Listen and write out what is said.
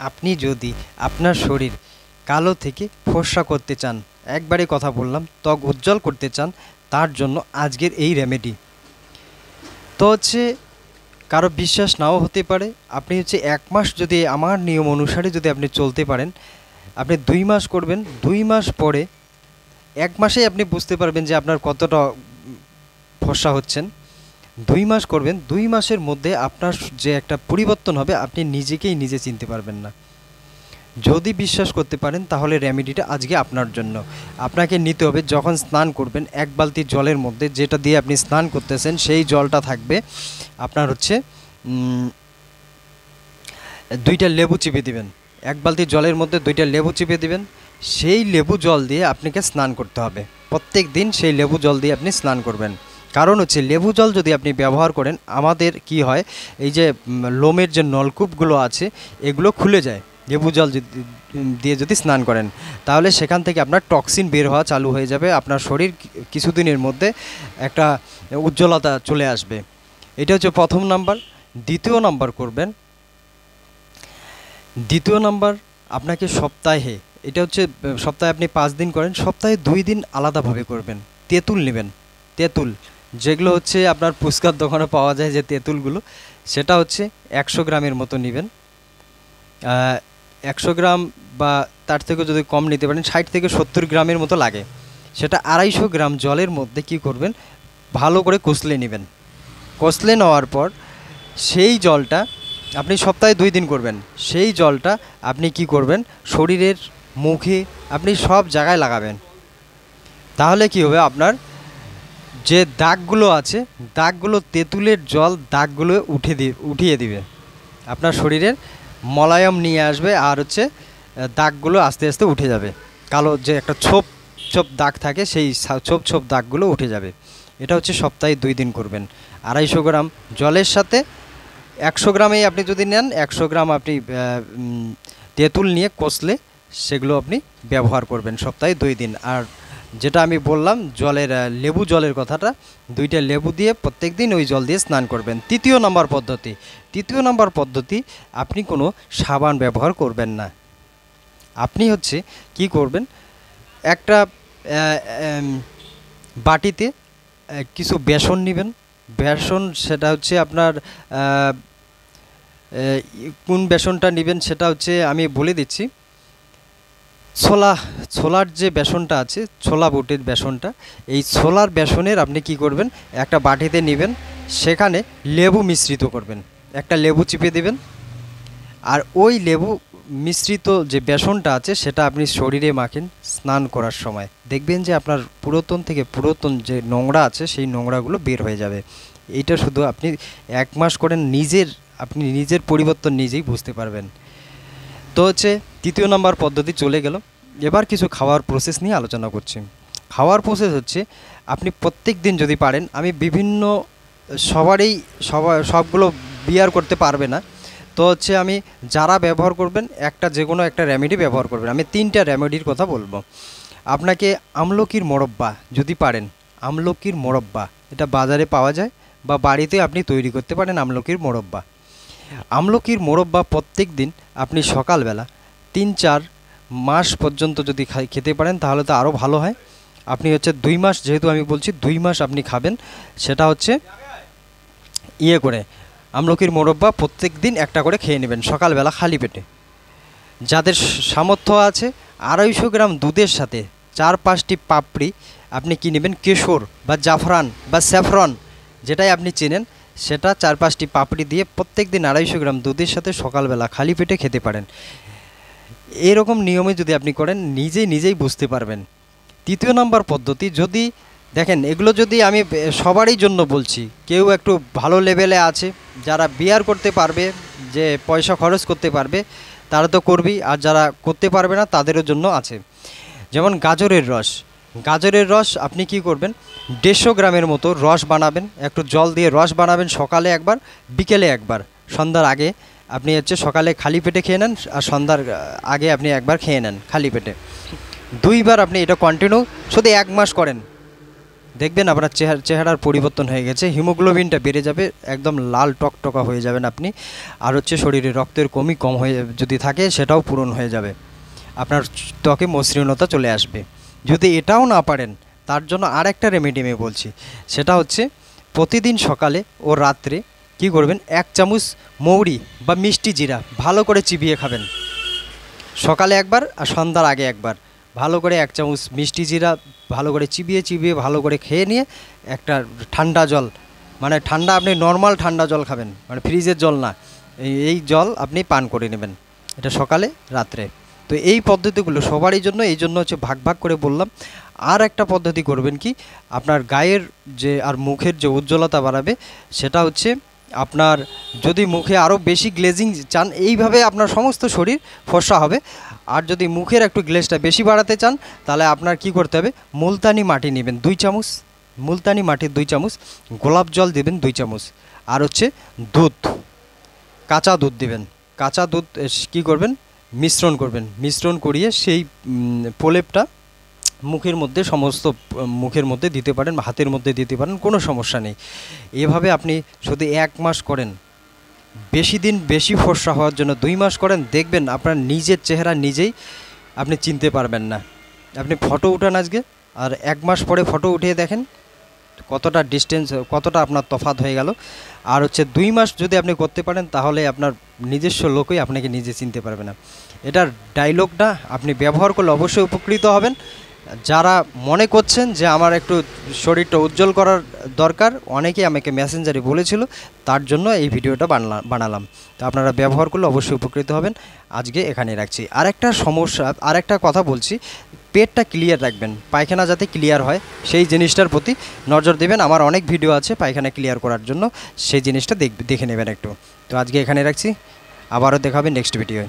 আপনি যদি আপনার শরীর কালো থেকে ফর্সা করতে চান, একবারে কথা বললাম, ত্বক উজ্জ্বল করতে চান, তার জন্য আজকের এই রেমেডি। তো হচ্ছে কারো বিশ্বাস নাও হতে পারে, আপনি হচ্ছে 1 মাস যদি আমার নিয়ম অনুসারে যদি আপনি চলতে পারেন, আপনি 2 মাস করবেন, 2 মাস পরে 1 মাসেই আপনি বুঝতে পারবেন যে আপনার কতটা ফর্সা হচ্ছেন। 2 মাস করবেন, 2 মাসের মধ্যে আপনার যে একটা পরিবর্তন হবে আপনি নিজেকেই নিজে চিনতে পারবেন না। যদি বিশ্বাস করতে পারেন তাহলে রেমেডিটা আজকে আপনার জন্য। আপনাকে নিতে হবে, যখন স্নান করবেন 1 বালতি জলের মধ্যে যেটা দিয়ে আপনি স্নান করতেছেন সেই জলটা থাকবে আপনার হচ্ছে 2টা লেবু চিপে দিবেন। 1 বালতি জলের মধ্যে 2টা লেবু চিপে দিবেন। সেই লেবু জল দিয়ে আপনাকে স্নান করতে হবে। প্রত্যেক দিন সেই লেবু জল দিয়ে আপনি স্নান করবেন। কারণ হচ্ছে লেবু জল যদি আপনি ব্যবহার করেন, আমাদের কি হয়, এই যে লোমের যে নলকূপগুলো আছে এগুলো খুলে যায়। লেবু জল দিয়ে যদি স্নান করেন তাহলে সেখান থেকে আপনার টক্সিন বের হওয়া চালু হয়ে যাবে। আপনার শরীর কিছুদিনের মধ্যে একটা উজ্জ্বলতা চলে আসবে। এটা হচ্ছে প্রথম নাম্বার। দ্বিতীয় নাম্বার আপনাকে সপ্তাহে, এটা হচ্ছে সপ্তাহে আপনি 5 দিন করেন, সপ্তাহে 2 দিন আলাদাভাবে করবেন। তেঁতুল নেবেন, তেঁতুল যেগুলো হচ্ছে আপনার ফুচকার দোকানে পাওয়া যায় যে তেঁতুলগুলো, সেটা হচ্ছে 100 গ্রামের মতো নেবেন। 100 গ্রাম বা তার থেকে যদি কম নিতে পারেন, 60 থেকে 70 গ্রামের মতো লাগে। সেটা 250 গ্রাম জলের মধ্যে কি করবেন, ভালো করে কষলে নেবেন। কষলে নেওয়ার পর সেই জলটা আপনি সপ্তাহে 2 দিন করবেন। সেই জলটা আপনি কি করবেন, শরীরের মুখে আপনি সব জায়গায় লাগাবেন। তাহলে কি হবে, আপনার যে দাগগুলো আছে, দাগগুলো তেঁতুলের জল দাগগুলো উঠিয়ে দিবে। আপনার শরীরের মলায়ম নিয়ে আসবে, আর হচ্ছে দাগগুলো আস্তে আস্তে উঠে যাবে। কালো যে একটা ছোপ ছোপ দাগ থাকে সেই ছোপ ছোপ দাগগুলো উঠে যাবে। এটা হচ্ছে সপ্তাহে 2 দিন করবেন। 250 গ্রাম জলের সাথে 100 গ্রামেই আপনি যদি নেন, 100 গ্রাম আপনি তেঁতুল নিয়ে কষলে সেগুলো আপনি ব্যবহার করবেন সপ্তাহে 2 দিন। আর যেটা আমি বললাম জলের লেবু জলের কথাটা, 2টা লেবু দিয়ে প্রত্যেক দিন ওই জল দিয়ে স্নান করবেন। তৃতীয় নাম্বার পদ্ধতি, আপনি কোনো সাবান ব্যবহার করবেন না। আপনি হচ্ছে কি করবেন, একটা বাটিতে কিছু বেসন নেবেন। বেসন সেটা হচ্ছে আপনার কোন বেসনটা নেবেন সেটা হচ্ছে আমি বলে দিচ্ছি। ছোলার যে বেসনটা আছে, ছোলা বুটের বেসনটা, এই ছোলার বেসনের আপনি কি করবেন, একটা বাটিতে নেবেন, সেখানে লেবু মিশ্রিত করবেন। একটা লেবু চিপে দেবেন, আর ওই লেবু মিশ্রিত যে বেসনটা আছে সেটা আপনি শরীরে মাখেন। স্নান করার সময় দেখবেন যে আপনার পুরাতন যে নোংরা আছে সেই নোংরাগুলো বের হয়ে যাবে। এইটা শুধু আপনি 1 মাস করেন, আপনি নিজের পরিবর্তন নিজেই বুঝতে পারবেন। তো হচ্ছে তৃতীয় নাম্বার পদ্ধতি চলে গেল। এবার কিছু খাওয়ার প্রসেস নিয়ে আলোচনা করছি। খাওয়ার প্রসেস হচ্ছে, আপনি প্রত্যেক দিন যদি পারেন, আমি বিভিন্ন সবগুলো বিয়ার করতে পারবে না, তো হচ্ছে আমি যারা ব্যবহার করবেন যে কোনো একটা রেমেডি ব্যবহার করবেন। আমি 3টা রেমেডির কথা বলবো। আপনাকে আমলকির মোরব্বা যদি পারেন, আমলকির মোরব্বা এটা বাজারে পাওয়া যায়, বা বাড়িতে আপনি তৈরি করতে পারেন আমলকির মোরব্বা প্রত্যেক দিন আপনি সকালবেলা 3-4 মাস পর্যন্ত যদি খেতে পারেন তাহলে তো আরও ভালো হয়। আপনি হচ্ছে 2 মাস, যেহেতু আমি বলছি 2 মাস আপনি খাবেন, সেটা হচ্ছে করে আমলকির মোরব্বা প্রত্যেক দিন একটা করে খেয়ে নেবেন সকালবেলা খালি পেটে। যাদের সামর্থ্য আছে, 250 গ্রাম দুধের সাথে 4-5টি পাপড়ি আপনি কি নেবেন, কেশর বা জাফরান বা স্যাফরন যেটাই আপনি চেনেন, সেটা 4-5টি পাপড়ি দিয়ে প্রত্যেক দিন 250 গ্রাম দুধের সাথে সকালবেলা খালি পেটে খেতে পারেন। এরকম নিয়মে যদি আপনি করেন নিজেই বুঝতে পারবেন। তৃতীয় নাম্বার পদ্ধতি, যদি দেখেন এগুলো যদি আমি সবারই জন্য বলছি, কেউ একটু ভালো লেভেলে আছে যারা বিয়ার করতে পারবে, যে পয়সা খরচ করতে পারবে তারা তো করবেই, আর যারা করতে পারবে না তাদেরও জন্য আছে। যেমন গাজরের রস আপনি কি করবেন, 150 গ্রামের মতো রস বানাবেন, একটু জল দিয়ে রস বানাবেন, সকালে একবার, বিকেলে একবার, সন্ধ্যার আগে আপনি হচ্ছে সকালে খালি পেটে খেয়ে নেন, আর সন্ধ্যার আগে আপনি একবার খেয়ে নেন খালি পেটে। 2 বার আপনি এটা কন্টিনিউ শুধু 1 মাস করেন। দেখবেন আপনার চেহারার পরিবর্তন হয়ে গেছে, হিমোগ্লোবিনটা বেড়ে যাবে, একদম লাল টকটকা হয়ে যাবেন আপনি। আর হচ্ছে শরীরে রক্তের কমি কম হয়ে যদি থাকে সেটাও পূরণ হয়ে যাবে, আপনার ত্বকে মসৃণতা চলে আসবে। যদি এটাও না পারেন তার জন্য আর একটা রেমেডি আমি বলছি, সেটা হচ্ছে প্রতিদিন সকালে ও রাত্রে কি করবেন, 1 চামচ মৌরি বা মিষ্টি জিরা ভালো করে চিবিয়ে খাবেন। সকালে একবার আর সন্ধ্যার আগে একবার ভালো করে 1 চামচ মিষ্টি জিরা ভালো করে চিবিয়ে ভালো করে খেয়ে নিয়ে একটা ঠান্ডা জল, মানে ঠান্ডা, আপনি নর্মাল ঠান্ডা জল খাবেন, মানে ফ্রিজের জল না, এই জল আপনি পান করে নেবেন, এটা সকালে রাত্রে। তো এই পদ্ধতিগুলো সবারই জন্য, এই জন্য হচ্ছে ভাগ ভাগ করে বললাম। আর একটা পদ্ধতি করবেন কি, আপনার গায়ের যে আর মুখের যে উজ্জ্বলতা বাড়াবে, সেটা হচ্ছে আপনার যদি মুখে আরও বেশি গ্লেজিং চান, এইভাবে আপনার সমস্ত শরীর ফর্সা হবে। আর যদি মুখের একটু গ্লেজটা বেশি বাড়াতে চান, তাহলে আপনার কি করতে হবে, মুলতানি মাটি নেবেন 2 চামচ, মুলতানি মাটির 2 চামচ, গোলাপ জল দেবেন 2 চামচ, আর হচ্ছে দুধ, কাঁচা দুধ দেবেন। কাঁচা দুধ কী করবেন, মিশ্রণ করবেন, মিশ্রণ করিয়ে সেই প্রলেপটা মুখের মধ্যে সমস্ত মুখের মধ্যে দিতে পারেন, হাতের মধ্যে দিতে পারেন, কোনো সমস্যা নেই। এভাবে আপনি যদি 1 মাস করেন, বেশি দিন বেশি ফর্সা হওয়ার জন্য 2 মাস করেন, দেখবেন আপনার নিজের চেহারা নিজেই আপনি চিনতে পারবেন না। আপনি ফটো উঠান আজকে, আর 1 মাস পরে ফটো উঠিয়ে দেখেন কতটা ডিস্টেন্স, কতটা আপনার তফাৎ হয়ে গেল। আর হচ্ছে 2 মাস যদি আপনি করতে পারেন, তাহলে আপনার নিজস্ব লোকই আপনাকে নিজে চিনতে পারবে না। এটার ডায়লগটা আপনি ব্যবহার করলে অবশ্যই উপকৃত হবেন। যারা মনে করছেন যে আমার একটু শরীরটা উজ্জ্বল করার দরকার, অনেকেই আমাকে মেসেঞ্জারে বলেছিল, তার জন্য এই ভিডিওটা বানালাম। তো আপনারা ব্যবহার করলে অবশ্যই উপকৃত হবেন। আজকে এখানেই রাখছি। আরেকটা সমস্যা, আরেকটা কথা বলছি, পেটটা ক্লিয়ার রাখবেন, পায়খানা যাতে ক্লিয়ার হয় সেই জিনিসটার প্রতি নজর দেবেন। আমার অনেক ভিডিও আছে পায়খানা ক্লিয়ার করার জন্য, সেই জিনিসটা দেখে নেবেন একটু। তো আজকে এখানে রাখছি, আবারও দেখাবেন নেক্সট ভিডিওয়।